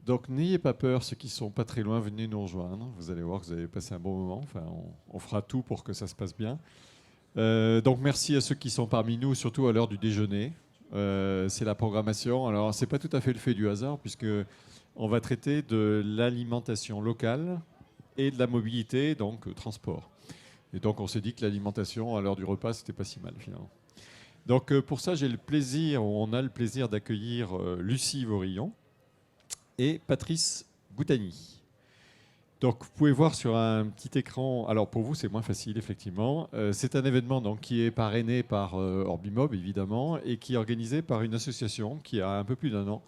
Donc n'ayez pas peur, ceux qui ne sont pas très loin, venez nous rejoindre. Vous allez voir que vous allez passer un bon moment. Enfin, on fera tout pour que ça se passe bien. Donc merci à ceux qui sont parmi nous, surtout à l'heure du déjeuner. C'est la programmation. Alors c'est pas tout à fait le fait du hasard, puisque on va traiter de l'alimentation locale et de la mobilité, donc transport. Et donc on s'est dit que l'alimentation à l'heure du repas, c'était pas si mal finalement. Donc pour ça, on a le plaisir d'accueillir Lucie Vorillon et Patrice Boutani. Donc, vous pouvez voir sur un petit écran. Alors, pour vous, c'est moins facile, effectivement. C'est un événement donc, qui est parrainé par Orbimob, évidemment, et qui est organisé par une association qui a un peu plus d'1 an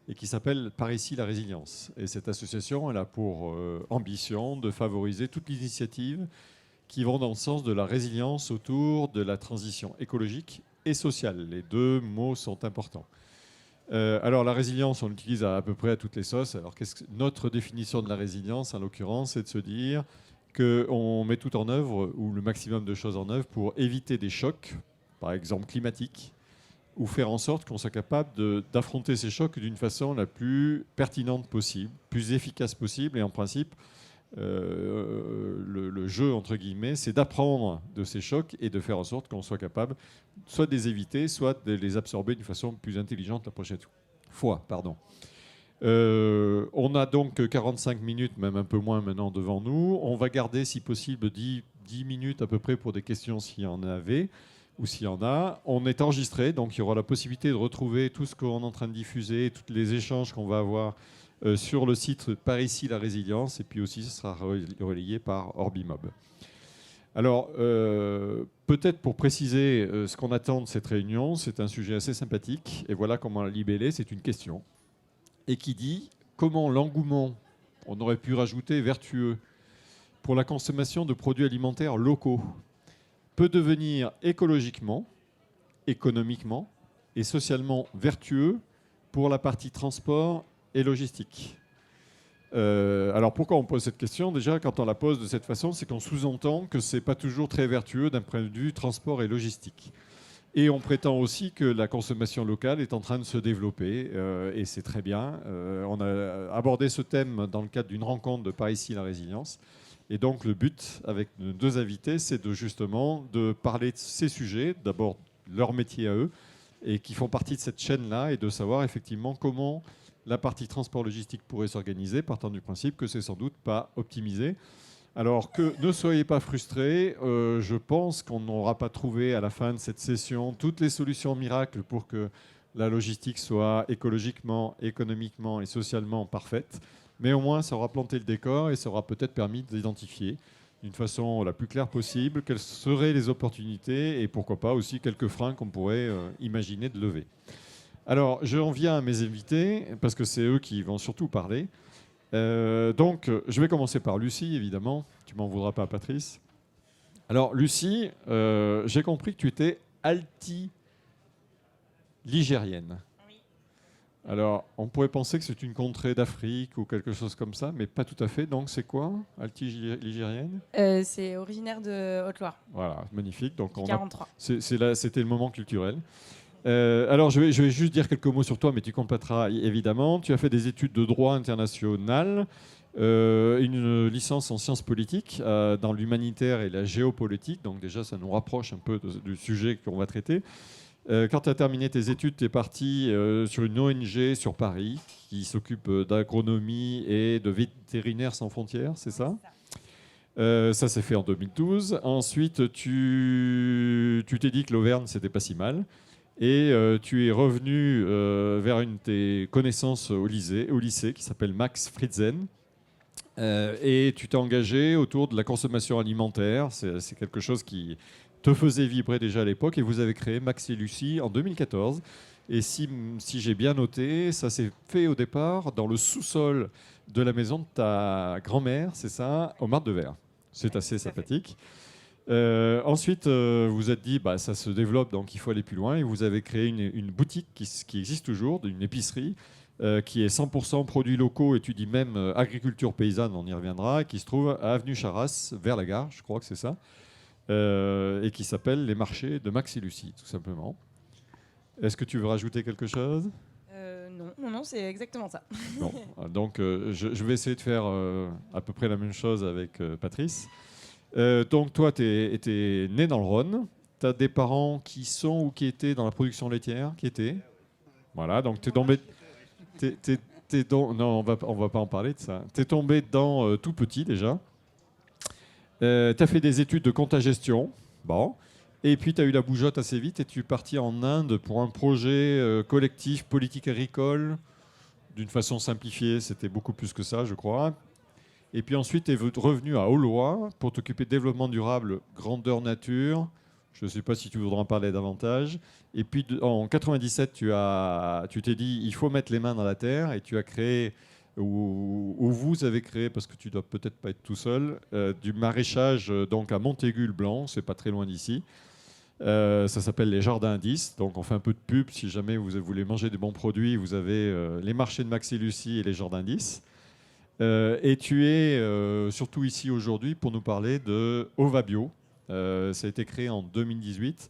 et qui s'appelle Par ici la résilience. Et cette association, elle a pour ambition de favoriser toutes les initiatives qui vont dans le sens de la résilience autour de la transition écologique et sociale. Les deux mots sont importants. Alors la résilience, on l'utilise à peu près à toutes les sauces. Alors notre définition de la résilience, en l'occurrence, c'est de se dire qu'on met tout en œuvre, ou le maximum de choses en œuvre, pour éviter des chocs, par exemple climatiques, ou faire en sorte qu'on soit capable d'affronter ces chocs d'une façon la plus pertinente possible, plus efficace possible, et en principe, le jeu, entre guillemets, c'est d'apprendre de ces chocs et de faire en sorte qu'on soit capable soit de les éviter, soit de les absorber d'une façon plus intelligente la prochaine fois. On a donc 45 minutes, même un peu moins maintenant devant nous. On va garder, si possible, 10 minutes à peu près pour des questions s'il y en avait ou s'il y en a. On est enregistré, donc il y aura la possibilité de retrouver tout ce qu'on est en train de diffuser, tous les échanges qu'on va avoir sur le site Par ici la résilience, et puis aussi ce sera relayé par Orbimob. Alors, peut-être pour préciser ce qu'on attend de cette réunion, c'est un sujet assez sympathique, et voilà comment la libeller, c'est une question, et qui dit comment l'engouement, on aurait pu rajouter vertueux, pour la consommation de produits alimentaires locaux peut devenir écologiquement, économiquement et socialement vertueux pour la partie transport et logistique. Alors pourquoi on pose cette question? Déjà, quand on la pose de cette façon, c'est qu'on sous-entend que ce n'est pas toujours très vertueux d'un point de vue transport et logistique. Et on prétend aussi que la consommation locale est en train de se développer, et c'est très bien. On a abordé ce thème dans le cadre d'une rencontre de Par ici la résilience. Et donc le but, avec nos deux invités, c'est justement de parler de ces sujets, d'abord leur métier à eux, et qui font partie de cette chaîne-là, et de savoir effectivement comment la partie transport logistique pourrait s'organiser, partant du principe que c'est sans doute pas optimisé. Alors que ne soyez pas frustrés, je pense qu'on n'aura pas trouvé à la fin de cette session toutes les solutions miracles pour que la logistique soit écologiquement, économiquement et socialement parfaite. Mais au moins, ça aura planté le décor et ça aura peut-être permis d'identifier d'une façon la plus claire possible quelles seraient les opportunités et pourquoi pas aussi quelques freins qu'on pourrait imaginer de lever. Alors, j'en viens à mes invités, parce que c'est eux qui vont surtout parler. Donc, je vais commencer par Lucie, évidemment. Tu m'en voudras pas, Patrice. Alors, Lucie, j'ai compris que tu étais alti-ligérienne. Oui. Alors, on pourrait penser que c'est une contrée d'Afrique ou quelque chose comme ça, mais pas tout à fait. Donc, c'est quoi, alti-ligérienne? C'est originaire de Haute-Loire. Voilà, magnifique. Donc, 43. c'était le moment culturel. Alors, je vais juste dire quelques mots sur toi, mais tu compléteras évidemment. Tu as fait des études de droit international, une licence en sciences politiques dans l'humanitaire et la géopolitique. Donc déjà, ça nous rapproche un peu du sujet qu'on va traiter. Quand tu as terminé tes études, tu es parti sur une ONG sur Paris qui s'occupe d'agronomie et de vétérinaires sans frontières, c'est ça? Ça s'est fait en 2012. Ensuite, tu t'es dit que l'Auvergne, c'était pas si mal. Et tu es revenu vers une de tes connaissances au lycée qui s'appelle Max Fritzen. Et tu t'es engagé autour de la consommation alimentaire. C'est quelque chose qui te faisait vibrer déjà à l'époque. Et vous avez créé Max et Lucie en 2014. Et si j'ai bien noté, ça s'est fait au départ dans le sous-sol de la maison de ta grand-mère, c'est ça, au Marne de Verre. C'est assez sympathique. Ensuite, vous êtes dit, bah, ça se développe, donc il faut aller plus loin. Et vous avez créé une boutique qui existe toujours, une épicerie, qui est 100% produits locaux, et tu dis même agriculture paysanne, on y reviendra, qui se trouve à Avenue Charras, vers la gare, je crois que c'est ça, et qui s'appelle les marchés de Max et Lucie, tout simplement. Est-ce que tu veux rajouter quelque chose ? Non, c'est exactement ça. Bon, donc je vais essayer de faire à peu près la même chose avec Patrice. Donc toi, tu es né dans le Rhône. Tu as des parents qui sont ou qui étaient dans la production laitière, qui étaient. Voilà, donc tu es tombé. Non, on va pas en parler de ça. Tu es tombé dedans tout petit déjà. Tu as fait des études de compta-gestion. Bon. Et puis tu as eu la bougeotte assez vite et tu es parti en Inde pour un projet collectif politique agricole. D'une façon simplifiée, c'était beaucoup plus que ça, je crois. Et puis ensuite, tu es revenu à Aulois pour t'occuper de développement durable, grandeur nature. Je ne sais pas si tu voudras en parler davantage. Et puis en 97, tu t'es dit, il faut mettre les mains dans la terre et tu as créé, ou vous avez créé, parce que tu dois peut-être pas être tout seul, du maraîchage donc à Montaigu-le-Blanc, c'est pas très loin d'ici. Ça s'appelle les Jardins 10. Donc on fait un peu de pub si jamais vous voulez manger des bons produits. Vous avez les marchés de Max et Lucie et les Jardins 10. Et tu es surtout ici aujourd'hui pour nous parler de Ova Bio. Ça a été créé en 2018.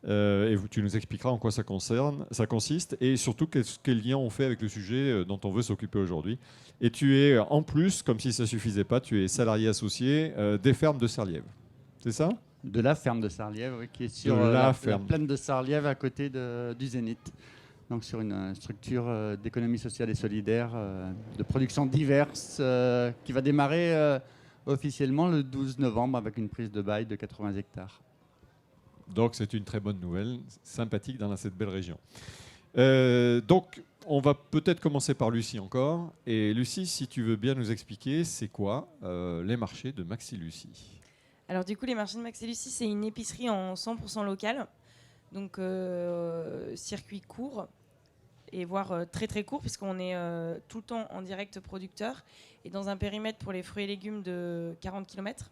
Et tu nous expliqueras en quoi ça consiste et surtout quel lien on fait avec le sujet dont on veut s'occuper aujourd'hui. Et tu es en plus, comme si ça ne suffisait pas, tu es salarié associé des fermes de Sarliève. C'est ça ? De la ferme de Sarliève, oui, qui est sur la plaine de Sarliève à côté du Zénith. Donc sur une structure d'économie sociale et solidaire de production diverse qui va démarrer officiellement le 12 novembre avec une prise de bail de 80 hectares. Donc c'est une très bonne nouvelle, sympathique dans cette belle région. Donc on va peut-être commencer par Lucie encore. Et Lucie, si tu veux bien nous expliquer, c'est quoi les marchés de Maxi Lucie ? Alors du coup, les marchés de Max et Lucie, c'est une épicerie en 100% local, donc circuit court, et voire très très court, puisqu'on est tout le temps en direct producteur, et dans un périmètre pour les fruits et légumes de 40 km,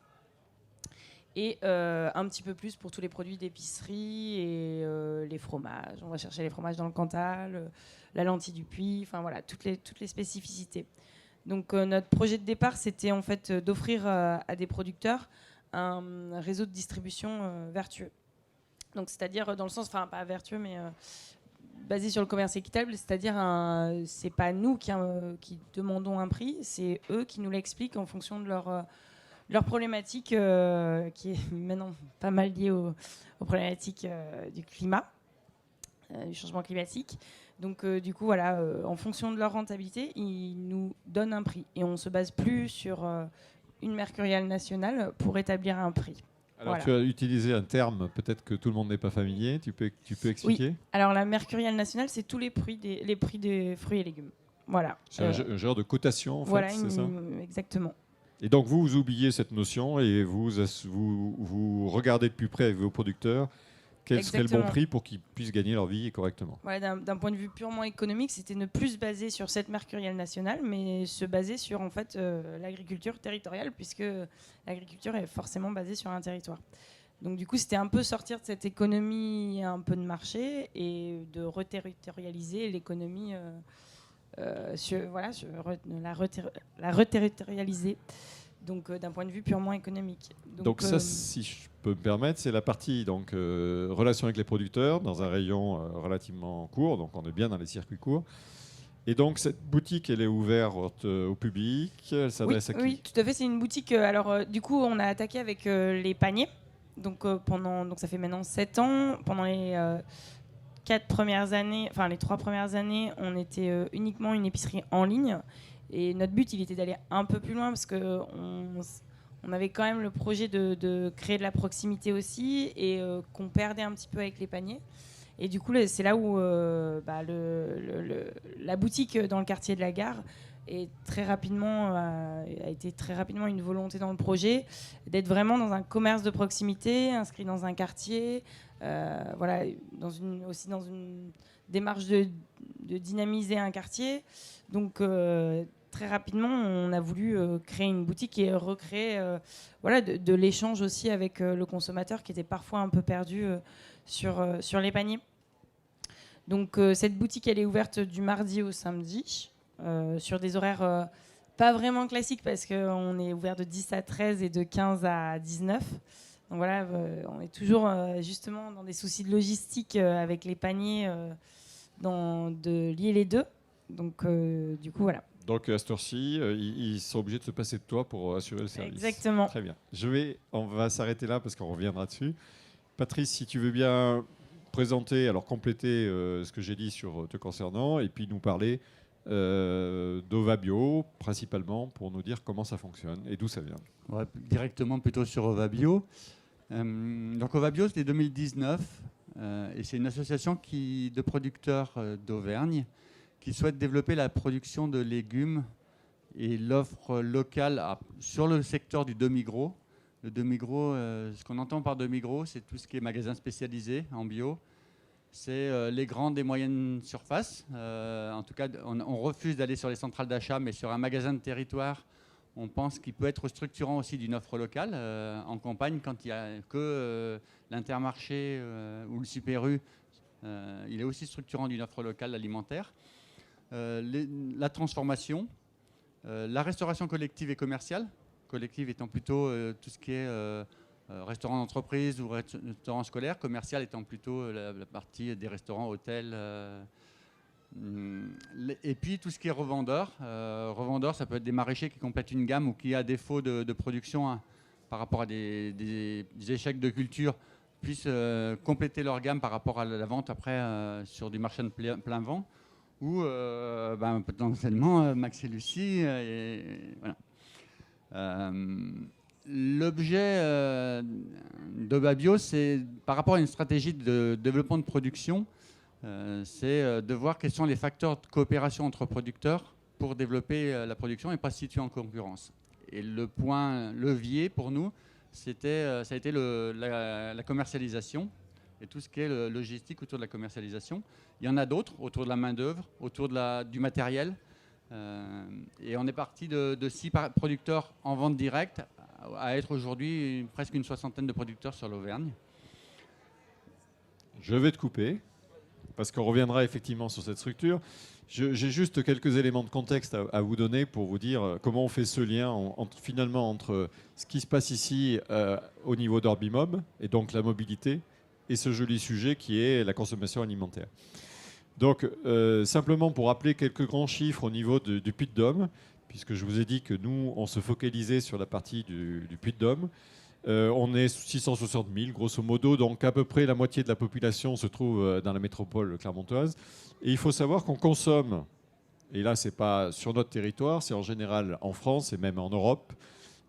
et un petit peu plus pour tous les produits d'épicerie, et les fromages. On va chercher les fromages dans le Cantal, la lentille du Puy, enfin voilà, toutes les spécificités. Donc notre projet de départ, c'était en fait d'offrir à des producteurs un réseau de distribution vertueux. Donc, c'est-à-dire dans le sens, enfin pas vertueux, mais basé sur le commerce équitable, c'est-à-dire c'est pas nous qui demandons un prix, c'est eux qui nous l'expliquent en fonction de leur problématique, qui est maintenant pas mal liée aux problématiques du climat, du changement climatique. Donc du coup, voilà, en fonction de leur rentabilité, ils nous donnent un prix. Et on ne se base plus sur une mercuriale nationale pour établir un prix. Alors Voilà. tu as utilisé un terme, peut-être que tout le monde n'est pas familier. Tu peux expliquer ? Oui. Alors la mercuriale nationale, c'est tous les prix des fruits et légumes. Voilà. C'est un genre de cotation, en fait, voilà, c'est ça ? Exactement. Et donc vous oubliez cette notion et vous regardez de plus près avec vos producteurs quel serait le bon prix pour qu'ils puissent gagner leur vie correctement. Voilà, d'un point de vue purement économique, c'était ne plus se baser sur cette mercuriale nationale, mais se baser sur en fait l'agriculture territoriale, puisque l'agriculture est forcément basée sur un territoire. Donc du coup, c'était un peu sortir de cette économie un peu de marché et de reterritorialiser l'économie, la reterritorialiser. Donc d'un point de vue purement économique. Donc ça, si je peux me permettre, c'est la partie donc relation avec les producteurs dans un rayon relativement court, donc on est bien dans les circuits courts. Et donc cette boutique, elle est ouverte au public, elle s'adresse à qui ? Oui, tout à fait, c'est une boutique. Alors du coup, on a attaqué avec les paniers. Donc donc ça fait maintenant 7 ans. Pendant les 3 premières années, on était uniquement une épicerie en ligne. Et notre but, il était d'aller un peu plus loin parce qu'on avait quand même le projet de créer de la proximité aussi et qu'on perdait un petit peu avec les paniers. Et du coup, c'est là où la boutique dans le quartier de la Gare a été très rapidement une volonté dans le projet d'être vraiment dans un commerce de proximité, inscrit dans un quartier, voilà, aussi dans une démarche de dynamiser un quartier. Donc très rapidement, on a voulu créer une boutique et recréer de l'échange aussi avec le consommateur qui était parfois un peu perdu sur les paniers. Donc cette boutique, elle est ouverte du mardi au samedi sur des horaires pas vraiment classiques parce qu'on est ouvert de 10 à 13 et de 15 à 19. Donc voilà, on est toujours justement dans des soucis de logistique avec les paniers de lier les deux. Donc, du coup, voilà. Donc à cette heure-ci, ils sont obligés de se passer de toi pour assurer le service. Exactement. Très bien. On va s'arrêter là parce qu'on reviendra dessus. Patrice, si tu veux bien présenter, alors compléter ce que j'ai dit sur te concernant, et puis nous parler d'Ovabio, principalement, pour nous dire comment ça fonctionne et d'où ça vient. Ouais, directement plutôt sur Ovabio. Donc Ovabio, c'était 2019, et c'est une association de producteurs d'Auvergne qui souhaite développer la production de légumes et l'offre locale sur le secteur du demi-gros. Le demi-gros, ce qu'on entend par demi-gros, c'est tout ce qui est magasin spécialisé en bio. C'est les grandes et moyennes surfaces. En tout cas, on refuse d'aller sur les centrales d'achat, mais sur un magasin de territoire, on pense qu'il peut être structurant aussi d'une offre locale. En campagne, quand il n'y a que l'Intermarché ou le Super U, il est aussi structurant d'une offre locale alimentaire. La transformation, la restauration collective et commerciale. Collective étant plutôt tout ce qui est restaurant d'entreprise ou restaurant scolaire, commercial étant plutôt la partie des restaurants, hôtels. Et puis tout ce qui est revendeur. Revendeur, ça peut être des maraîchers qui complètent une gamme ou qui, à défaut de production par rapport à des échecs de culture, puissent compléter leur gamme par rapport à la vente après sur du marché de plein vent. Ou potentiellement Max et Lucie. Voilà. L'objet d'Ovabio, c'est par rapport à une stratégie de développement de production, c'est de voir quels sont les facteurs de coopération entre producteurs pour développer la production et pas se situer en concurrence. Et le point levier pour nous, ça a été la commercialisation et tout ce qui est logistique autour de la commercialisation. Il y en a d'autres autour de la main-d'œuvre, autour du matériel. Et on est parti de 6 producteurs en vente directe à être aujourd'hui presque une soixantaine de producteurs sur l'Auvergne. Je vais te couper parce qu'on reviendra effectivement sur cette structure. J'ai juste quelques éléments de contexte à vous donner pour vous dire comment on fait ce lien finalement entre ce qui se passe ici au niveau d'Orbimob et donc la mobilité et ce joli sujet qui est la consommation alimentaire. Donc, simplement pour rappeler quelques grands chiffres au niveau du Puy-de-Dôme, puisque je vous ai dit que nous, on se focalisait sur la partie du Puy-de-Dôme. On est 660 000, grosso modo, donc à peu près la moitié de la population se trouve dans la métropole clermontoise. Et il faut savoir qu'on consomme, et là, ce n'est pas sur notre territoire, c'est en général en France et même en Europe,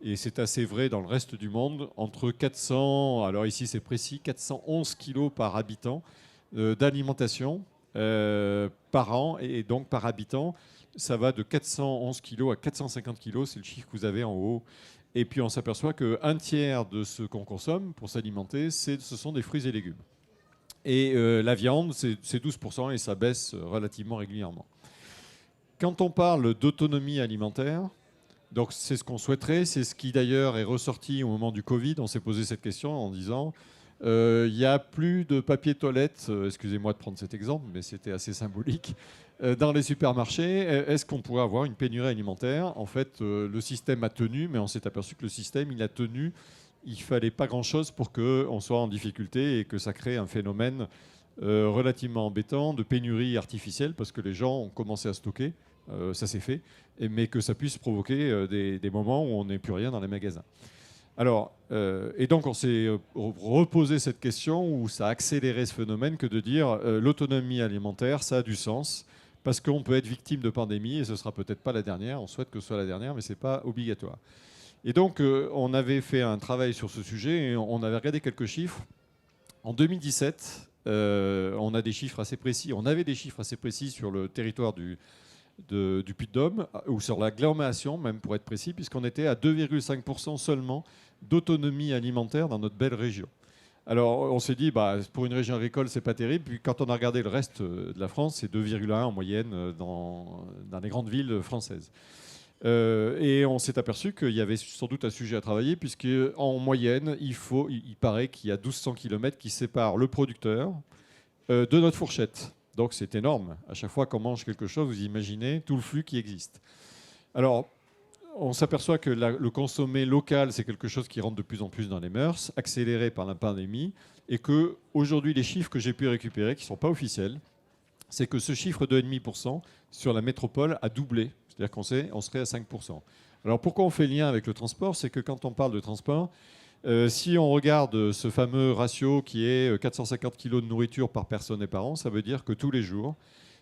et c'est assez vrai dans le reste du monde, entre 400, alors ici c'est précis, 411 kilos par habitant d'alimentation par an, et donc par habitant, ça va de 411 kilos à 450 kilos, c'est le chiffre que vous avez en haut. Et puis on s'aperçoit qu'un tiers de ce qu'on consomme pour s'alimenter, ce sont des fruits et légumes. Et la viande, c'est 12% et ça baisse relativement régulièrement. Quand on parle d'autonomie alimentaire, donc c'est ce qu'on souhaiterait, c'est ce qui d'ailleurs est ressorti au moment du Covid. On s'est posé cette question en disant il n'y a plus de papier toilette, excusez-moi de prendre cet exemple, mais c'était assez symbolique, dans les supermarchés. Est-ce qu'on pourrait avoir une pénurie alimentaire ? En fait, le système a tenu, mais on s'est aperçu que le système, il a tenu. Il ne fallait pas grand-chose pour qu'on soit en difficulté et que ça crée un phénomène relativement embêtant de pénurie artificielle parce que les gens ont commencé à stocker, ça s'est fait, mais que ça puisse provoquer des moments où on n'ait plus rien dans les magasins. Alors, et donc on s'est reposé cette question où ça a accéléré ce phénomène que de dire l'autonomie alimentaire, ça a du sens parce qu'on peut être victime de pandémie et ce ne sera peut-être pas la dernière, on souhaite que ce soit la dernière, mais ce n'est pas obligatoire. Et donc on avait fait un travail sur ce sujet et on avait regardé quelques chiffres. En 2017, on a des chiffres assez précis, on avait des chiffres assez précis sur le territoire du Puy-de-Dôme, ou sur l'agglomération même pour être précis, puisqu'on était à 2,5% seulement d'autonomie alimentaire dans notre belle région. Alors on s'est dit, pour une région agricole, c'est pas terrible. Puis quand on a regardé le reste de la France, c'est 2,1 en moyenne dans les grandes villes françaises. Et on s'est aperçu qu'il y avait sans doute un sujet à travailler, puisqu'en moyenne, il paraît qu'il y a 1200 km qui séparent le producteur de notre fourchette. Donc c'est énorme. À chaque fois qu'on mange quelque chose, vous imaginez tout le flux qui existe. Alors, on s'aperçoit que le consommer local, c'est quelque chose qui rentre de plus en plus dans les mœurs, accéléré par la pandémie, et qu'aujourd'hui, les chiffres que j'ai pu récupérer, qui ne sont pas officiels, c'est que ce chiffre de 2,5% sur la métropole a doublé. C'est-à-dire qu'on serait à 5%. Alors pourquoi on fait le lien avec le transport? C'est que quand on parle de transport, si on regarde ce fameux ratio qui est 450 kg de nourriture par personne et par an, ça veut dire que tous les jours,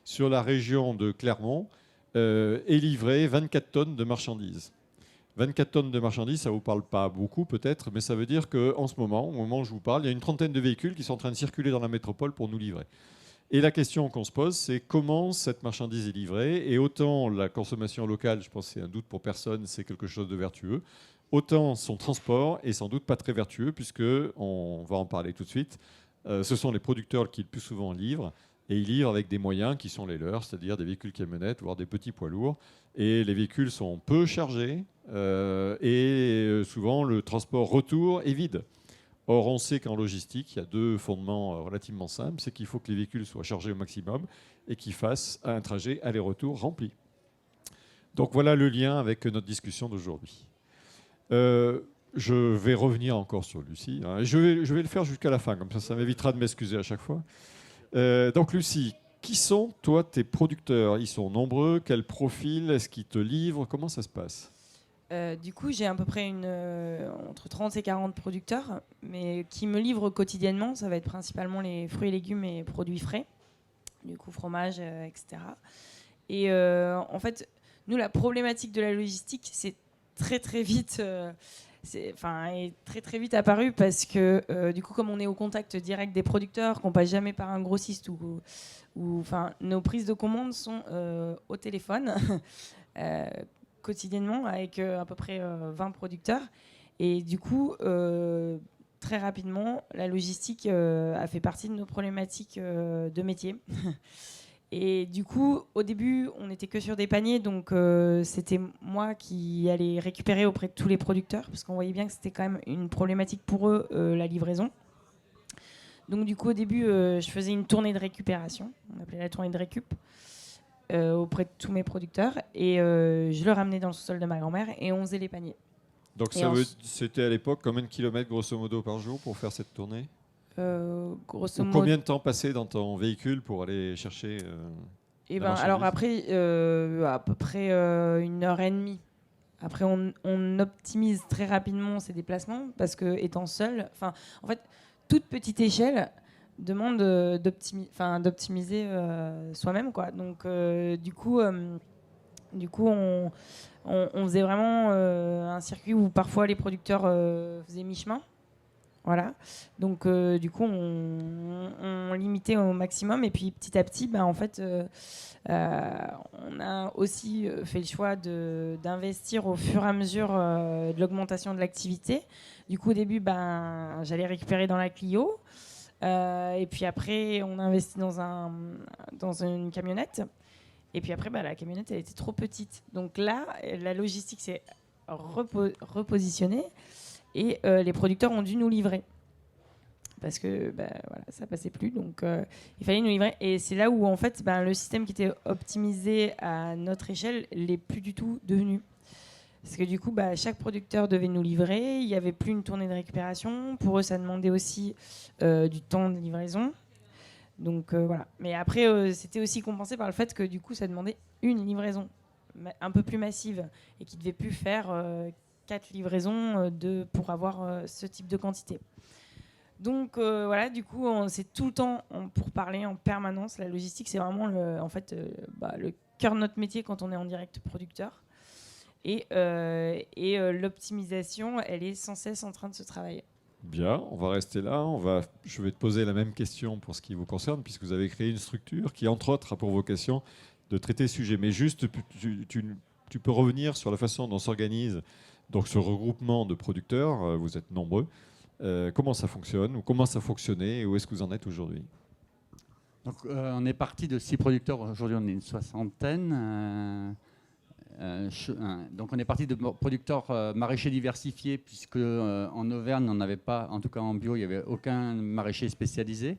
sur la région de Clermont, est livré 24 tonnes de marchandises. 24 tonnes de marchandises, ça ne vous parle pas beaucoup peut-être, mais ça veut dire qu'en ce moment, au moment où je vous parle, il y a une trentaine de véhicules qui sont en train de circuler dans la métropole pour nous livrer. Et la question qu'on se pose, c'est comment cette marchandise est livrée. Et autant la consommation locale, je pense que c'est un doute pour personne, c'est quelque chose de vertueux, autant son transport est sans doute pas très vertueux, puisque, on va en parler tout de suite, ce sont les producteurs qui le plus souvent livrent, et ils livrent avec des moyens qui sont les leurs, c'est-à-dire des véhicules camionnettes, voire des petits poids lourds. Et les véhicules sont peu chargés, et souvent le transport retour est vide. Or, on sait qu'en logistique, il y a deux fondements relativement simples. C'est qu'il faut que les véhicules soient chargés au maximum et qu'ils fassent un trajet aller-retour rempli. Donc voilà le lien avec notre discussion d'aujourd'hui. Je vais revenir encore sur Lucie. Je vais le faire jusqu'à la fin, comme ça m'évitera de m'excuser à chaque fois. Donc Lucie, qui sont, toi, tes producteurs? Ils sont nombreux? Quel profil? Est-ce qu'ils te livrent? Comment ça se passe? Du coup, j'ai à peu près entre 30 et 40 producteurs, mais qui me livrent quotidiennement. Ça va être principalement les fruits et légumes et produits frais, du coup fromage, etc. Et en fait, nous, la problématique de la logistique, c'est très très vite, est très très vite apparu parce que du coup, comme on est au contact direct des producteurs, qu'on passe jamais par un grossiste nos prises de commandes sont au téléphone. Quotidiennement avec à peu près 20 producteurs. Et du coup, très rapidement, la logistique a fait partie de nos problématiques de métier. Et du coup, au début, on n'était que sur des paniers, donc c'était moi qui allais récupérer auprès de tous les producteurs, parce qu'on voyait bien que c'était quand même une problématique pour eux, la livraison. Donc du coup, au début, je faisais une tournée de récupération, on appelait la tournée de récup, auprès de tous mes producteurs, et je le ramenais dans le sous-sol de ma grand-mère et on faisait les paniers. Donc c'était à l'époque combien de kilomètres grosso modo par jour pour faire cette tournée? Grosso modo. Combien de temps passé dans ton véhicule pour aller chercher alors après, à peu près 1h30. Après, on optimise très rapidement ces déplacements parce que étant seul, en fait, toute petite échelle demande d'optimiser soi-même, quoi. Donc du coup on faisait vraiment un circuit où parfois les producteurs faisaient mi-chemin, voilà. Donc du coup on limitait au maximum et puis petit à petit en fait on a aussi fait le choix d'investir au fur et à mesure de l'augmentation de l'activité. Du coup au début j'allais récupérer dans la Clio. Et puis après, on a investi dans une camionnette. Et puis après, la camionnette, elle était trop petite. Donc là, la logistique s'est repositionnée et les producteurs ont dû nous livrer. Parce que ça passait plus. Donc il fallait nous livrer. Et c'est là où, en fait, le système qui était optimisé à notre échelle l'est plus du tout devenu. Parce que du coup, chaque producteur devait nous livrer. Il n'y avait plus une tournée de récupération. Pour eux, ça demandait aussi du temps de livraison. Donc voilà. Mais après, c'était aussi compensé par le fait que du coup, ça demandait une livraison un peu plus massive et qui ne devait plus faire 4 livraisons pour avoir ce type de quantité. Donc voilà, du coup, c'est tout le temps pour parler en permanence. La logistique, c'est vraiment le cœur de notre métier quand on est en direct producteur. Et l'optimisation, elle est sans cesse en train de se travailler. Bien, on va rester là. Je vais te poser la même question pour ce qui vous concerne, puisque vous avez créé une structure qui, entre autres, a pour vocation de traiter ce sujet. Mais juste, tu peux revenir sur la façon dont s'organise donc ce regroupement de producteurs. Vous êtes nombreux. Comment ça fonctionne, ou comment ça fonctionnait, et où est-ce que vous en êtes aujourd'hui? Donc, on est parti de 6 producteurs. Aujourd'hui, on est une soixantaine. Donc on est parti de producteurs maraîchers diversifiés, puisque en Auvergne on n'avait pas, en tout cas en bio, il n'y avait aucun maraîcher spécialisé.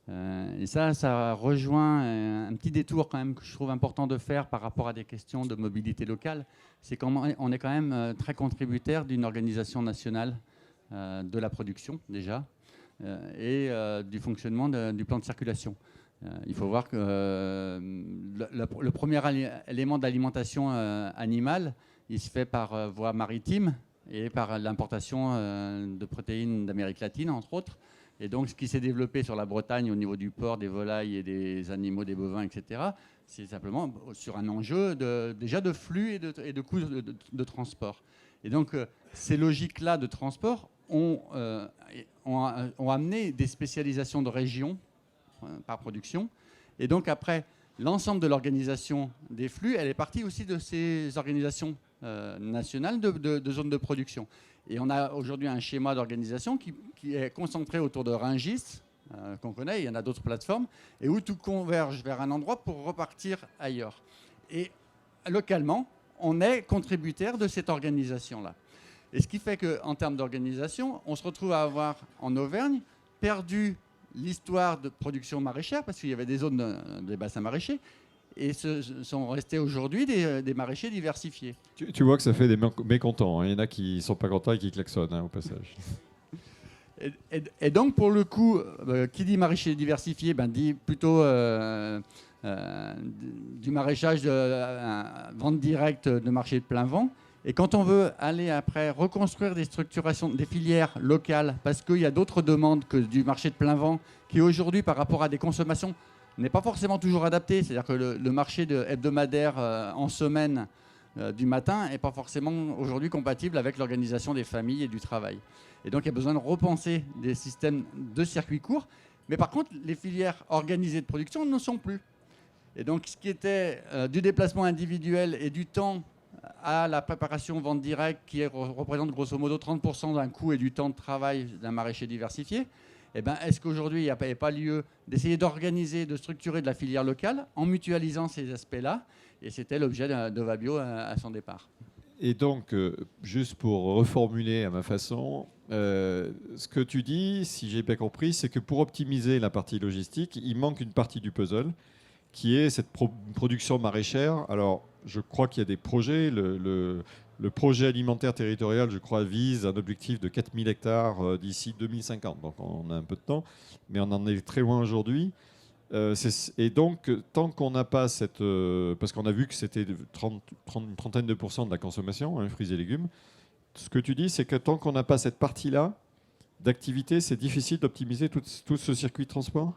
Et ça rejoint un petit détour quand même que je trouve important de faire par rapport à des questions de mobilité locale. C'est qu'on est quand même très contributaire d'une organisation nationale de la production déjà et du fonctionnement du plan de circulation. Il faut voir que le premier élément d'alimentation animale, il se fait par voie maritime et par l'importation de protéines d'Amérique latine, entre autres. Et donc, ce qui s'est développé sur la Bretagne au niveau du porc, des volailles et des animaux, des bovins, etc., c'est simplement sur un enjeu déjà de flux et de coûts de transport. Et donc, ces logiques-là de transport ont amené des spécialisations de régions par production. Et donc, après, l'ensemble de l'organisation des flux, elle est partie aussi de ces organisations nationales de zones de production. Et on a aujourd'hui un schéma d'organisation qui est concentré autour de Rungis, qu'on connaît, il y en a d'autres plateformes, et où tout converge vers un endroit pour repartir ailleurs. Et localement, on est contributaire de cette organisation-là. Et ce qui fait qu'en termes d'organisation, on se retrouve à avoir en Auvergne perdu l'histoire de production maraîchère, parce qu'il y avait des zones des bassins maraîchers, et ce sont restés aujourd'hui des maraîchers diversifiés. Tu vois que ça fait des mécontents, hein. Il y en a qui ne sont pas contents et qui klaxonnent, hein, au passage. Et donc, pour le coup, qui dit maraîcher diversifié, dit plutôt du maraîchage de vente directe de marché de plein vent. Et quand on veut aller après reconstruire des structurations, des filières locales, parce qu'il y a d'autres demandes que du marché de plein vent, qui aujourd'hui, par rapport à des consommations, n'est pas forcément toujours adapté. C'est-à-dire que le marché hebdomadaire en semaine du matin n'est pas forcément aujourd'hui compatible avec l'organisation des familles et du travail. Et donc, il y a besoin de repenser des systèmes de circuits courts. Mais par contre, les filières organisées de production ne sont plus. Et donc, ce qui était du déplacement individuel et du temps à la préparation vente directe, qui représente grosso modo 30% d'un coût et du temps de travail d'un maraîcher diversifié, est-ce qu'aujourd'hui, il n'y a pas lieu d'essayer d'organiser, de structurer de la filière locale en mutualisant ces aspects-là? Et c'était l'objet d'Ovabio à son départ. Et donc, juste pour reformuler à ma façon, ce que tu dis, si j'ai bien compris, c'est que pour optimiser la partie logistique, il manque une partie du puzzle, qui est cette production maraîchère. Alors, je crois qu'il y a des projets. Le projet alimentaire territorial, je crois, vise un objectif de 4000 hectares d'ici 2050. Donc, on a un peu de temps, mais on en est très loin aujourd'hui. Et donc, tant qu'on n'a pas cette... parce qu'on a vu que c'était une trentaine de % de la consommation, hein, fruits et légumes. Ce que tu dis, c'est que tant qu'on n'a pas cette partie-là d'activité, c'est difficile d'optimiser tout ce circuit de transport?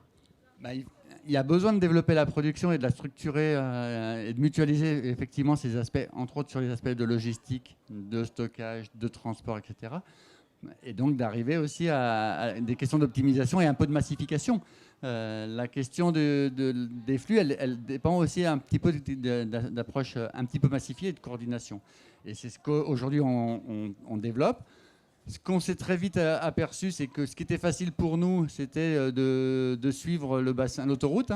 Il y a besoin de développer la production et de la structurer et de mutualiser effectivement ces aspects, entre autres sur les aspects de logistique, de stockage, de transport, etc. Et donc d'arriver aussi à des questions d'optimisation et un peu de massification. La question des flux, elle dépend aussi un petit peu d'approche un petit peu massifiée et de coordination. Et c'est ce qu'aujourd'hui on développe. Ce qu'on s'est très vite aperçu, c'est que ce qui était facile pour nous, c'était de suivre le bassin, l'autoroute.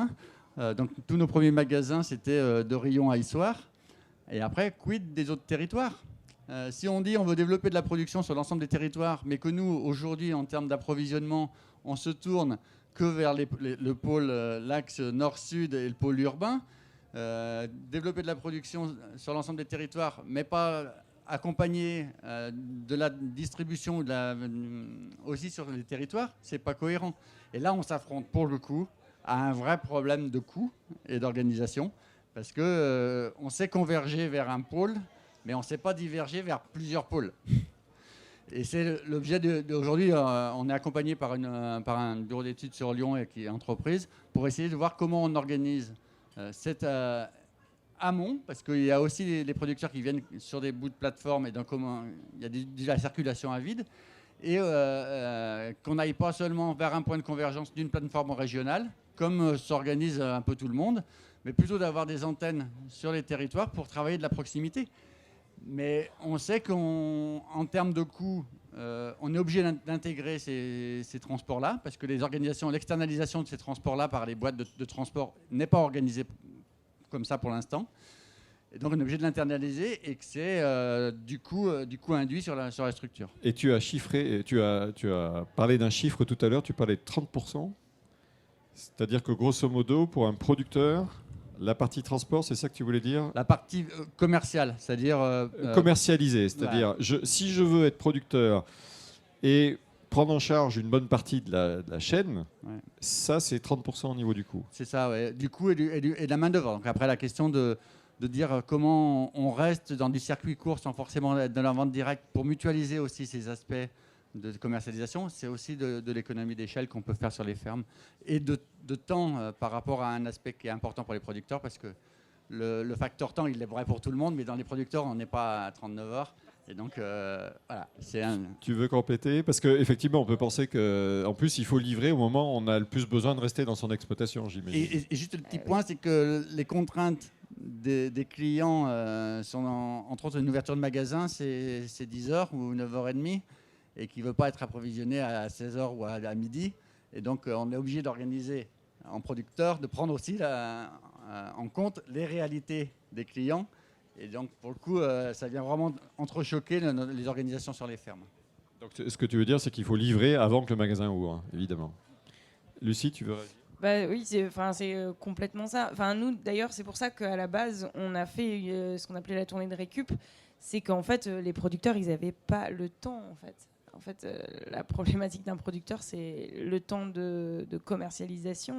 Donc tous nos premiers magasins, c'était de Rion à Issoire. Et après, quid des autres territoires? Si on dit on veut développer de la production sur l'ensemble des territoires, mais que nous, aujourd'hui, en termes d'approvisionnement, on se tourne que vers le pôle, l'axe nord-sud et le pôle urbain, développer de la production sur l'ensemble des territoires, mais pas accompagner de la distribution aussi sur les territoires, c'est pas cohérent. Et là, on s'affronte pour le coup à un vrai problème de coût et d'organisation, parce que on sait converger vers un pôle, mais on ne sait pas diverger vers plusieurs pôles. Et c'est l'objet d'aujourd'hui. On est accompagné par un bureau d'études sur Lyon et qui est entreprise pour essayer de voir comment on organise cette amont, parce qu'il y a aussi les producteurs qui viennent sur des bouts de plateforme et donc il y a de la circulation à vide, et qu'on n'aille pas seulement vers un point de convergence d'une plateforme régionale, comme s'organise un peu tout le monde, mais plutôt d'avoir des antennes sur les territoires pour travailler de la proximité. Mais on sait qu'en termes de coûts, on est obligé d'intégrer ces transports-là, parce que l'externalisation de ces transports-là par les boîtes de transport n'est pas organisée comme ça pour l'instant. Et donc on est obligé de l'internaliser et que c'est du coût induit sur la structure. Et tu as chiffré, tu as parlé d'un chiffre tout à l'heure, tu parlais de 30%. C'est-à-dire que grosso modo, pour un producteur, la partie transport, c'est ça que tu voulais dire? La partie commerciale, c'est-à-dire... commercialisée, c'est-à-dire si je veux être producteur et prendre en charge une bonne partie de la chaîne, ça c'est 30% au niveau du coût. C'est ça, ouais. Du coût et de la main d'œuvre. Donc après la question de dire comment on reste dans du circuit court sans forcément être dans la vente directe pour mutualiser aussi ces aspects de commercialisation, c'est aussi de l'économie d'échelle qu'on peut faire sur les fermes et de temps par rapport à un aspect qui est important pour les producteurs, parce que le facteur temps, il est vrai pour tout le monde, mais dans les producteurs, on n'est pas à 39 heures. Et donc, voilà. Tu veux compléter? Parce qu'effectivement, on peut penser qu'en plus, il faut livrer au moment où on a le plus besoin de rester dans son exploitation, j'imagine. Et juste le petit point, c'est que les contraintes des clients sont, entre autres, une ouverture de magasin, c'est 10h ou 9h30, et qui ne veut pas être approvisionné à 16h ou à midi. Et donc, on est obligé d'organiser en producteur, de prendre aussi en compte les réalités des clients. Et donc, pour le coup, ça vient vraiment entrechoquer les organisations sur les fermes. Donc, ce que tu veux dire, c'est qu'il faut livrer avant que le magasin ouvre, évidemment. Lucie, tu veux réagir? Oui, c'est complètement ça. Nous, d'ailleurs, c'est pour ça qu'à la base, on a fait ce qu'on appelait la tournée de récup. C'est qu'en fait, les producteurs, ils n'avaient pas le temps, en fait. En fait, la problématique d'un producteur, c'est le temps de commercialisation.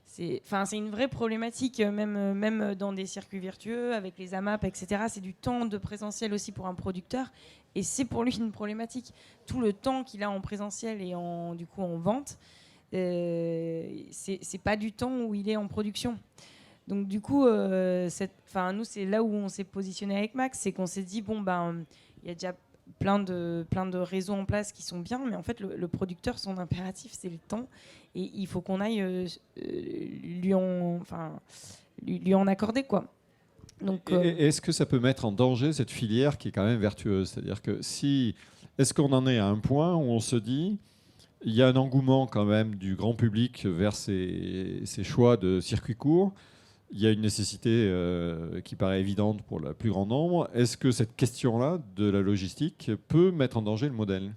C'est une vraie problématique, même dans des circuits vertueux, avec les AMAP, etc. C'est du temps de présentiel aussi pour un producteur. Et c'est pour lui une problématique. Tout le temps qu'il a en présentiel et du coup en vente, c'est pas du temps où il est en production. Donc du coup, nous, c'est là où on s'est positionné avec Max, c'est qu'on s'est dit, il y a déjà plein de réseaux en place qui sont bien, mais en fait, le producteur, son impératif, c'est le temps. Et il faut qu'on aille lui en accorder, quoi. Donc, est-ce que ça peut mettre en danger cette filière qui est quand même vertueuse? C'est-à-dire que est-ce qu'on en est à un point où on se dit, il y a un engouement quand même du grand public vers ces choix de circuits courts, il y a une nécessité qui paraît évidente pour le plus grand nombre. Est-ce que cette question-là de la logistique peut mettre en danger le modèle?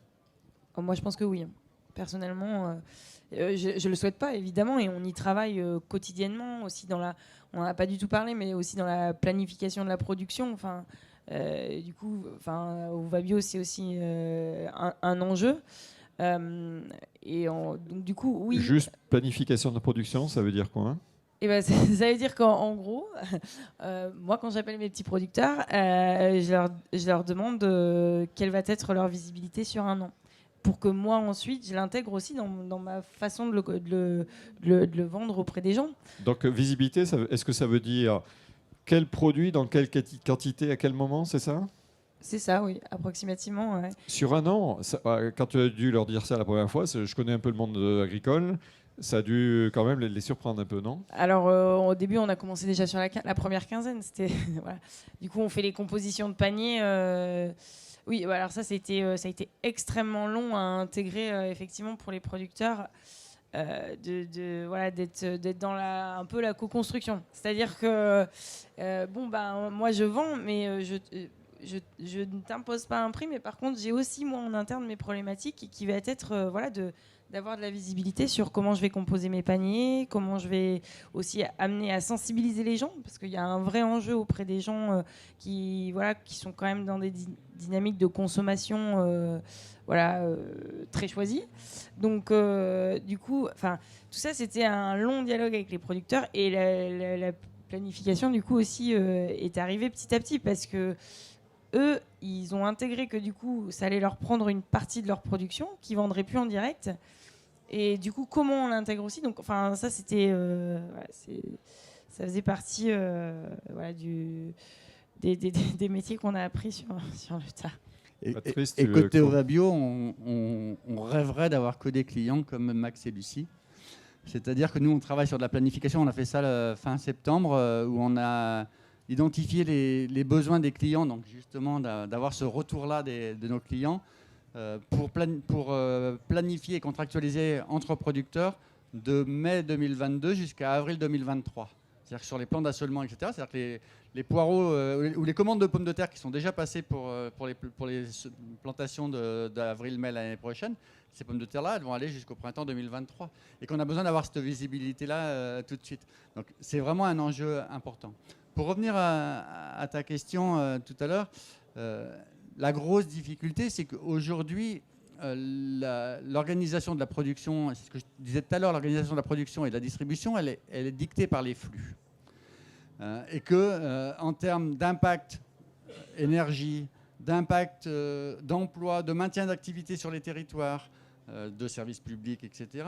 Moi, je pense que oui. Personnellement, je ne le souhaite pas, évidemment, et on y travaille quotidiennement, aussi on n'en a pas du tout parlé, mais aussi dans la planification de la production. Du coup, au Vabio, c'est aussi un enjeu. Donc, du coup, oui. Juste planification de la production, ça veut dire quoi? Ça veut dire qu'en gros, moi, quand j'appelle mes petits producteurs, je leur demande quelle va être leur visibilité sur un an, pour que moi, ensuite, je l'intègre aussi dans ma façon de le vendre auprès des gens. Donc, visibilité, est-ce que ça veut dire quel produit, dans quelle quantité, à quel moment, c'est ça? C'est ça, oui, approximativement. Ouais. Sur un an, quand tu as dû leur dire ça la première fois, je connais un peu le monde agricole, ça a dû quand même les surprendre un peu, non? Alors, au début, on a commencé déjà sur la première quinzaine. Voilà. Du coup, on fait les compositions de panier. Oui, alors ça a été extrêmement long à intégrer, effectivement, pour les producteurs, d'être dans un peu la co-construction. C'est-à-dire que, moi, je vends, mais je ne t'impose pas un prix, mais par contre, j'ai aussi, moi, en interne, mes problématiques qui va être d'avoir de la visibilité sur comment je vais composer mes paniers, comment je vais aussi amener à sensibiliser les gens, parce qu'il y a un vrai enjeu auprès des gens qui sont quand même dans des dynamiques de consommation très choisies. Donc, du coup, tout ça, c'était un long dialogue avec les producteurs, et la planification, du coup, aussi est arrivée petit à petit, parce que eux, ils ont intégré que du coup, ça allait leur prendre une partie de leur production qu'ils vendraient plus en direct. Et du coup, comment on l'intègre aussi? Donc, ça, c'était, ça faisait partie des métiers qu'on a appris sur le tas. Et côté Ovabio, on rêverait d'avoir que des clients comme Max et Lucie. C'est-à-dire que nous, on travaille sur de la planification. On a fait ça fin septembre, où on a identifié les besoins des clients, donc justement d'avoir ce retour-là de nos clients pour planifier et contractualiser entre producteurs de mai 2022 jusqu'à avril 2023. C'est-à-dire que sur les plans d'assolement, etc., c'est-à-dire que les poireaux ou les commandes de pommes de terre qui sont déjà passées pour les plantations d'avril-mai l'année prochaine, ces pommes de terre-là, elles vont aller jusqu'au printemps 2023. Et qu'on a besoin d'avoir cette visibilité-là tout de suite. Donc c'est vraiment un enjeu important. Pour revenir à ta question tout à l'heure, la grosse difficulté, c'est qu'aujourd'hui, l'organisation de la production, c'est ce que je disais tout à l'heure, l'organisation de la production et de la distribution, elle est dictée par les flux. Et que, en termes d'impact énergie, d'impact d'emploi, de maintien d'activité sur les territoires, de services publics, etc.,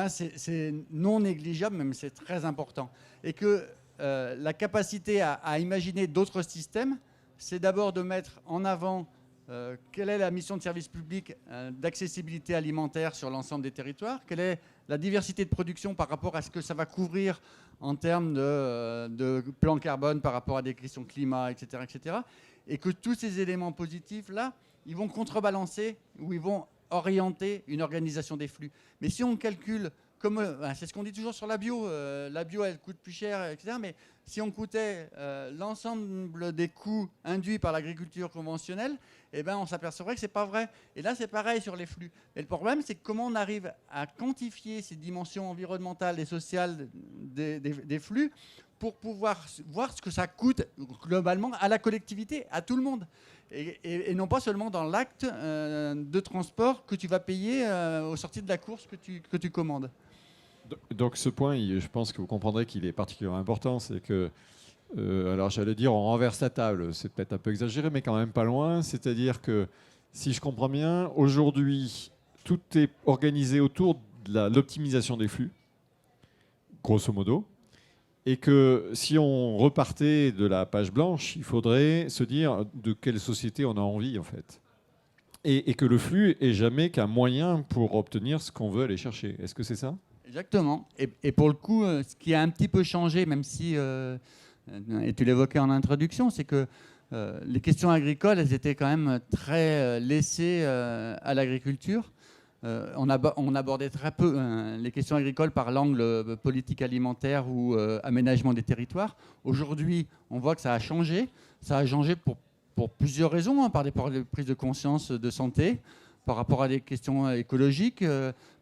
c'est non négligeable, même c'est très important. Et que la capacité à imaginer d'autres systèmes, c'est d'abord de mettre en avant quelle est la mission de service public d'accessibilité alimentaire sur l'ensemble des territoires, quelle est la diversité de production par rapport à ce que ça va couvrir en termes de plan carbone par rapport à des questions climat, etc., etc. Et que tous ces éléments positifs-là, ils vont contrebalancer ou ils vont orienter une organisation des flux. Mais si on calcule, c'est ce qu'on dit toujours sur la bio elle coûte plus cher, etc. Mais si on coûtait l'ensemble des coûts induits par l'agriculture conventionnelle, on s'apercevrait que ce n'est pas vrai. Et là, c'est pareil sur les flux. Et le problème, c'est comment on arrive à quantifier ces dimensions environnementales et sociales des flux pour pouvoir voir ce que ça coûte globalement à la collectivité, à tout le monde. Et non pas seulement dans l'acte de transport que tu vas payer au sortir de la course que tu commandes. Donc ce point, je pense que vous comprendrez qu'il est particulièrement important, c'est que, alors j'allais dire on renverse la table, c'est peut-être un peu exagéré, mais quand même pas loin, c'est-à-dire que si je comprends bien, aujourd'hui, tout est organisé autour de l'optimisation des flux, grosso modo, et que si on repartait de la page blanche, il faudrait se dire de quelle société on a envie en fait. Et que le flux est jamais qu'un moyen pour obtenir ce qu'on veut aller chercher. Est-ce que c'est ça ? Exactement. Et pour le coup, ce qui a un petit peu changé, même si, et tu l'évoquais en introduction, c'est que les questions agricoles, elles étaient quand même très laissées à l'agriculture. On abordait très peu les questions agricoles par l'angle politique alimentaire ou aménagement des territoires. Aujourd'hui, on voit que ça a changé. Ça a changé pour plusieurs raisons, par des prises de conscience de santé, par rapport à des questions écologiques,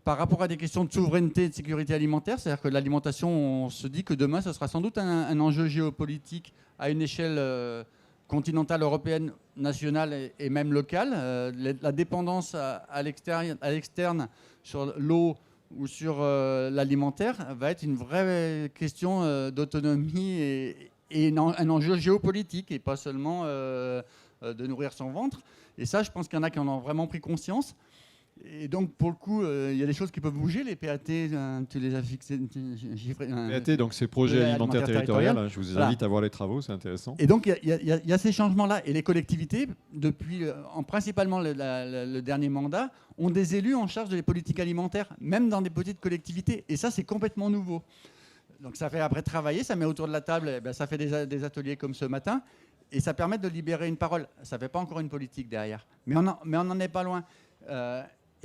par rapport à des questions de souveraineté et de sécurité alimentaire. C'est-à-dire que l'alimentation, on se dit que demain, ce sera sans doute un enjeu géopolitique à une échelle continentale, européenne, nationale et même locale. La dépendance à l'externe sur l'eau ou sur l'alimentaire va être une vraie question d'autonomie et un enjeu géopolitique et pas seulement de nourrir son ventre. Et ça, je pense qu'il y en a qui en ont vraiment pris conscience. Et donc, pour le coup, il y a des choses qui peuvent bouger. Les PAT, tu les as fixés. PAT, donc c'est projet alimentaire territorial. Je vous invite à voir les travaux, c'est intéressant. Et donc, il y a ces changements-là. Et les collectivités, depuis principalement le dernier mandat, ont des élus en charge des politiques alimentaires, même dans des petites collectivités. Et ça, c'est complètement nouveau. Donc, ça fait après travailler, ça met autour de la table, ça fait des ateliers comme ce matin. Et ça permet de libérer une parole. Ça ne fait pas encore une politique derrière. Mais on n'en est pas loin.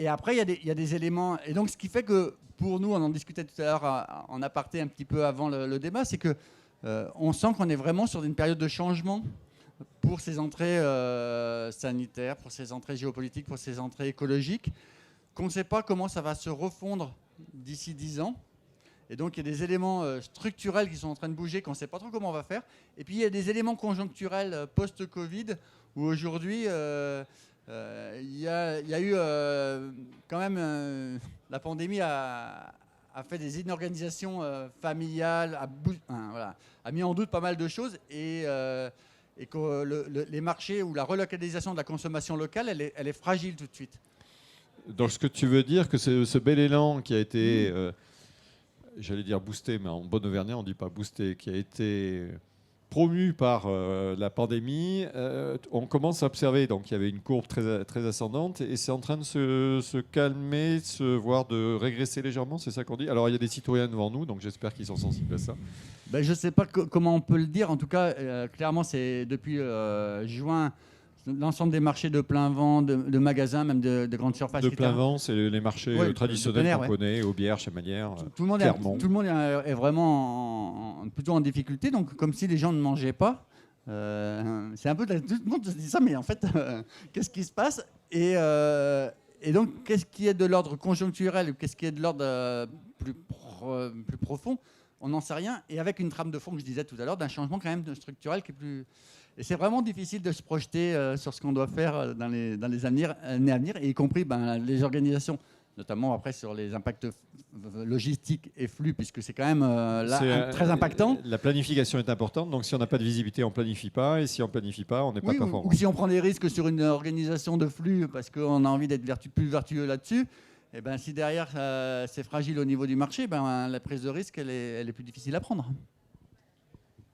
Et après, il y a des éléments. Et donc, ce qui fait que, pour nous, on en discutait tout à l'heure en aparté un petit peu avant le débat, c'est qu'on sent qu'on est vraiment sur une période de changement pour ces entrées sanitaires, pour ces entrées géopolitiques, pour ces entrées écologiques, qu'on ne sait pas comment ça va se refondre d'ici 10 ans. Et donc, il y a des éléments structurels qui sont en train de bouger, qu'on ne sait pas trop comment on va faire. Et puis, il y a des éléments conjoncturels post-Covid, où aujourd'hui, il y a eu quand même... la pandémie a fait des inorganisations familiales, a mis en doute pas mal de choses. Et que les marchés ou la relocalisation de la consommation locale, elle est fragile tout de suite. Donc, ce que tu veux dire, que ce bel élan qui a été... j'allais dire boosté, mais en bon auvergnat, on ne dit pas boosté, qui a été promu par la pandémie, on commence à observer. Donc, il y avait une courbe très, très ascendante et c'est en train de se calmer, voire de régresser légèrement, c'est ça qu'on dit. Alors, il y a des citoyens devant nous, donc j'espère qu'ils sont sensibles à ça. Je ne sais pas comment on peut le dire. En tout cas, clairement, c'est depuis juin... L'ensemble des marchés de plein vent, de magasins, même de grandes surfaces. De plein vent, c'est les marchés traditionnels qu'on connaît, Aubière, Chamalières, Clermont. Tout le monde est vraiment plutôt en difficulté, donc comme si les gens ne mangeaient pas. C'est un peu... Tout le monde se dit ça, mais en fait, qu'est-ce qui se passe ? Et donc, qu'est-ce qui est de l'ordre conjoncturel ou qu'est-ce qui est de l'ordre plus profond ? On n'en sait rien. Et avec une trame de fond que je disais tout à l'heure, d'un changement quand même structurel qui est plus... Et c'est vraiment difficile de se projeter sur ce qu'on doit faire dans les années à venir, et y compris les organisations, notamment après sur les impacts logistiques et flux, puisque c'est quand même très impactant. La planification est importante, donc si on n'a pas de visibilité, on ne planifie pas, et si on ne planifie pas, on n'est pas performant. Ou si on prend des risques sur une organisation de flux parce qu'on a envie d'être plus vertueux là-dessus, et ben, si derrière c'est fragile au niveau du marché, la prise de risque elle est plus difficile à prendre.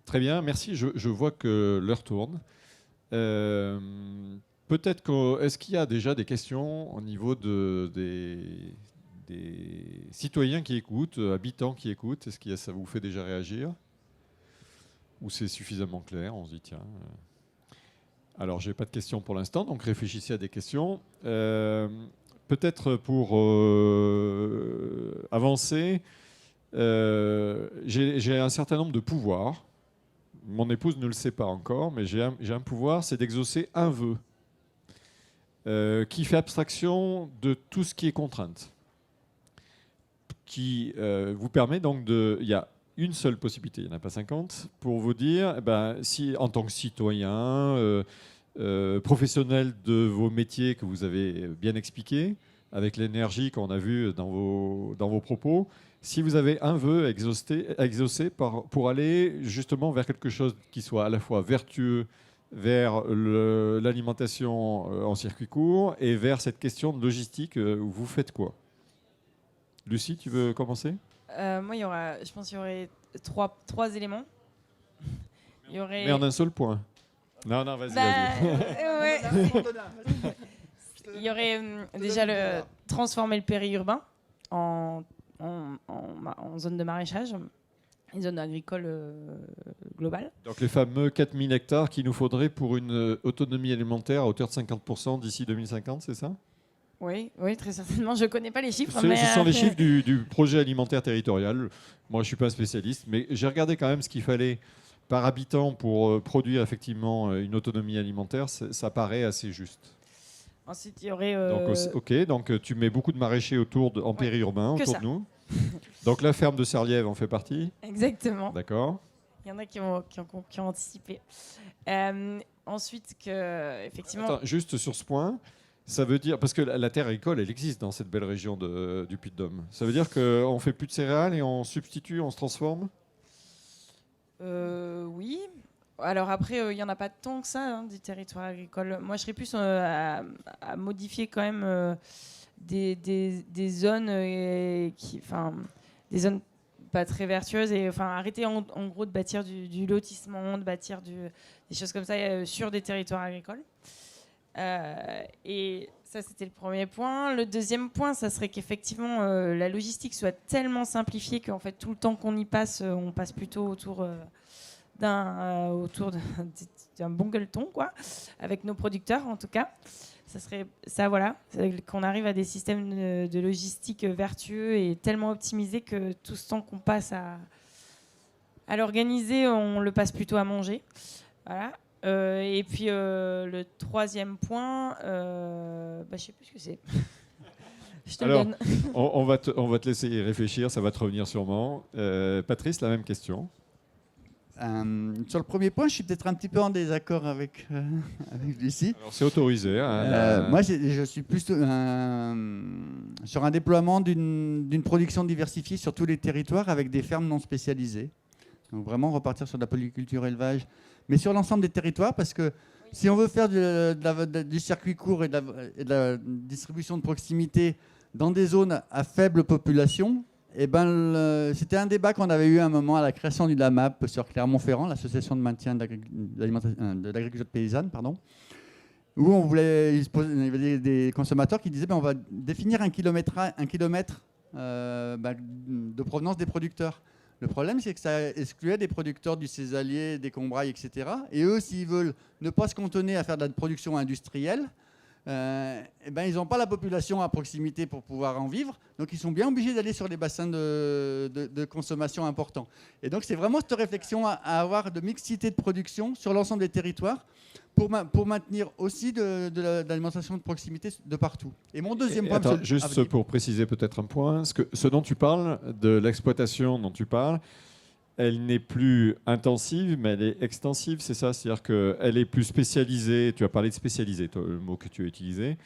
Très bien, merci. Je vois que l'heure tourne. Peut-être est-ce qu'il y a déjà des questions au niveau des citoyens qui écoutent, habitants qui écoutent? Est-ce que ça vous fait déjà réagir? Ou c'est suffisamment clair? On se dit tiens. Alors, je n'ai pas de questions pour l'instant, donc réfléchissez à des questions. Peut-être pour avancer, j'ai un certain nombre de pouvoirs. Mon épouse ne le sait pas encore, mais j'ai un pouvoir, c'est d'exaucer un vœu qui fait abstraction de tout ce qui est contrainte, qui vous permet donc il y a une seule possibilité, il n'y en a pas 50, pour vous dire, si en tant que citoyen, professionnel de vos métiers que vous avez bien expliqué, avec l'énergie qu'on a vue dans vos propos, si vous avez un vœu à exaucer pour aller justement vers quelque chose qui soit à la fois vertueux, vers l'alimentation en circuit court et vers cette question de logistique, vous faites quoi? Lucie, tu veux commencer? Moi, je pense qu'il y aurait trois éléments. Mais en un seul point. Non, vas-y. Ouais. Il y aurait déjà transformer le périurbain en zone de maraîchage, une zone agricole globale. Donc les fameux 4000 hectares qu'il nous faudrait pour une autonomie alimentaire à hauteur de 50% d'ici 2050, c'est ça? Oui, très certainement. Je ne connais pas les chiffres. Ce sont les chiffres du projet alimentaire territorial. Moi, je ne suis pas un spécialiste, mais j'ai regardé quand même ce qu'il fallait par habitant pour produire effectivement une autonomie alimentaire. Ça paraît assez juste. Ensuite, il y aurait... Donc tu mets beaucoup de maraîchers en périurbain, autour de nous. Donc la ferme de Serliève en fait partie. Exactement. D'accord. Il y en a qui ont anticipé. Ensuite, effectivement... Attends, juste sur ce point, ça veut dire... Parce que la terre agricole, elle existe dans cette belle région du Puy-de-Dôme. Ça veut dire qu'on ne fait plus de céréales et on substitue, on se transforme? Oui. Alors après, il n'y en a pas tant que ça du territoire agricole. Moi, je serais plus à modifier quand même des zones des zones pas très vertueuses et arrêter en gros de bâtir du lotissement, de bâtir des choses comme ça sur des territoires agricoles. Et ça, c'était le premier point. Le deuxième point, ça serait qu'effectivement la logistique soit tellement simplifiée qu'en fait tout le temps qu'on y passe, on passe plutôt autour d'un bon gueuleton, quoi, avec nos producteurs en tout cas. Ça serait ça, voilà, qu'on arrive à des systèmes de logistique vertueux et tellement optimisés que tout ce temps qu'on passe à l'organiser, on le passe plutôt à manger. Voilà. Et puis le troisième point, je sais plus ce que c'est. Je te le donne. on va te laisser y réfléchir, ça va te revenir sûrement. Patrice, la même question. Sur le premier point, je suis peut-être un petit peu en désaccord avec Lucie. Alors c'est autorisé. Moi, je suis plus sur un déploiement d'une production diversifiée sur tous les territoires avec des fermes non spécialisées. Donc vraiment repartir sur de la polyculture élevage, mais sur l'ensemble des territoires, parce que si on veut faire du circuit court et de la distribution de proximité dans des zones à faible population, c'était un débat qu'on avait eu à un moment à la création du LAMAP sur Clermont-Ferrand, l'association de maintien de l'agriculture paysanne, où il y avait des consommateurs qui disaient on va définir un kilomètre de provenance des producteurs. Le problème, c'est que ça excluait des producteurs du césalier, des combrailles, etc. Et eux, s'ils veulent ne pas se cantonner à faire de la production industrielle, ils n'ont pas la population à proximité pour pouvoir en vivre, donc ils sont bien obligés d'aller sur les bassins de consommation importants. Et donc c'est vraiment cette réflexion à avoir de mixité de production sur l'ensemble des territoires pour maintenir aussi de l'alimentation de proximité de partout. Et mon deuxième point... Juste pour préciser peut-être un point, ce dont tu parles, de l'exploitation dont tu parles, elle n'est plus intensive, mais elle est extensive, c'est ça? C'est-à-dire qu'elle est plus spécialisée. Tu as parlé de spécialisée, toi, le mot que tu as utilisé.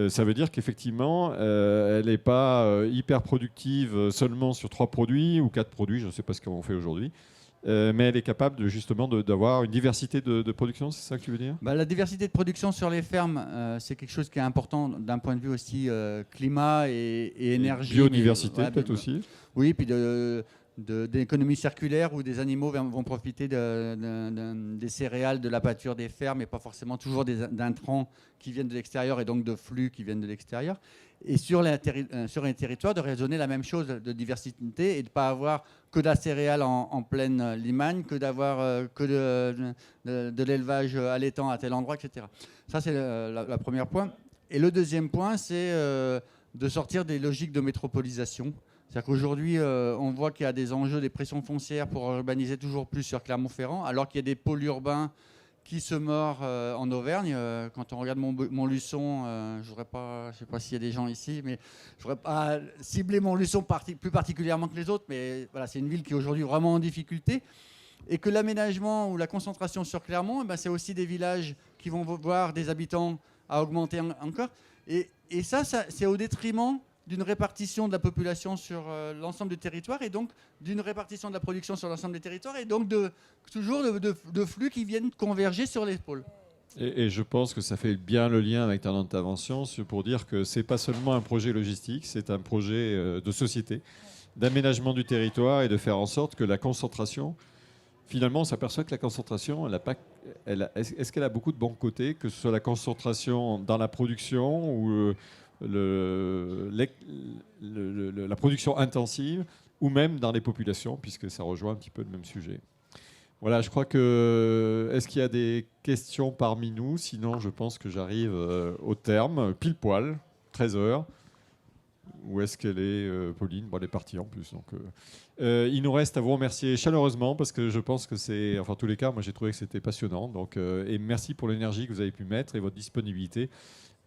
Ça veut dire qu'effectivement, elle n'est pas hyper productive seulement sur 3 produits ou 4 produits, je ne sais pas ce qu'on fait aujourd'hui, mais elle est capable justement d'avoir une diversité de production, c'est ça que tu veux dire? La diversité de production sur les fermes, c'est quelque chose qui est important d'un point de vue aussi climat et énergie. Biodiversité peut-être aussi. Oui, puis d'économie circulaire où des animaux vont profiter des céréales, de la pâture des fermes et pas forcément toujours d'intrants qui viennent de l'extérieur et donc de flux qui viennent de l'extérieur. Et sur les territoires, de raisonner la même chose de diversité et de ne pas avoir que de la céréale en pleine limagne, que d'avoir que de l'élevage allaitant à tel endroit, etc. Ça, c'est le premier point. Et le deuxième point, c'est de sortir des logiques de métropolisation. C'est-à-dire qu'aujourd'hui, on voit qu'il y a des enjeux, des pressions foncières pour urbaniser toujours plus sur Clermont-Ferrand, alors qu'il y a des pôles urbains qui se mordent en Auvergne. Quand on regarde Montluçon, je ne sais pas s'il y a des gens ici, mais je ne voudrais pas cibler Montluçon plus particulièrement que les autres, mais voilà, c'est une ville qui est aujourd'hui vraiment en difficulté. Et que l'aménagement ou la concentration sur Clermont, c'est aussi des villages qui vont voir des habitants à augmenter encore. Et ça, c'est au détriment d'une répartition de la population sur l'ensemble du territoire et donc d'une répartition de la production sur l'ensemble des territoires et donc toujours de flux qui viennent converger sur les pôles. Et je pense que ça fait bien le lien avec ton intervention pour dire que ce n'est pas seulement un projet logistique, c'est un projet de société, d'aménagement du territoire et de faire en sorte que la concentration, finalement on s'aperçoit que la concentration, est-ce qu'elle a beaucoup de bons côtés, que ce soit la concentration dans la production ou la production intensive ou même dans les populations, puisque ça rejoint un petit peu le même sujet. Voilà, je crois que... Est-ce qu'il y a des questions parmi nous? Sinon, je pense que j'arrive au terme, pile poil, 13h. Où est-ce qu'elle est, Pauline? Bon, elle est partie en plus. Donc, il nous reste à vous remercier chaleureusement parce que je pense que c'est... Enfin, en tous les cas, moi j'ai trouvé que c'était passionnant. Donc, et merci pour l'énergie que vous avez pu mettre et votre disponibilité.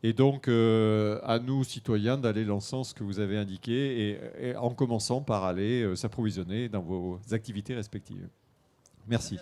Et donc, à nous, citoyens, d'aller dans le sens que vous avez indiqué et en commençant par aller s'approvisionner dans vos activités respectives. Merci.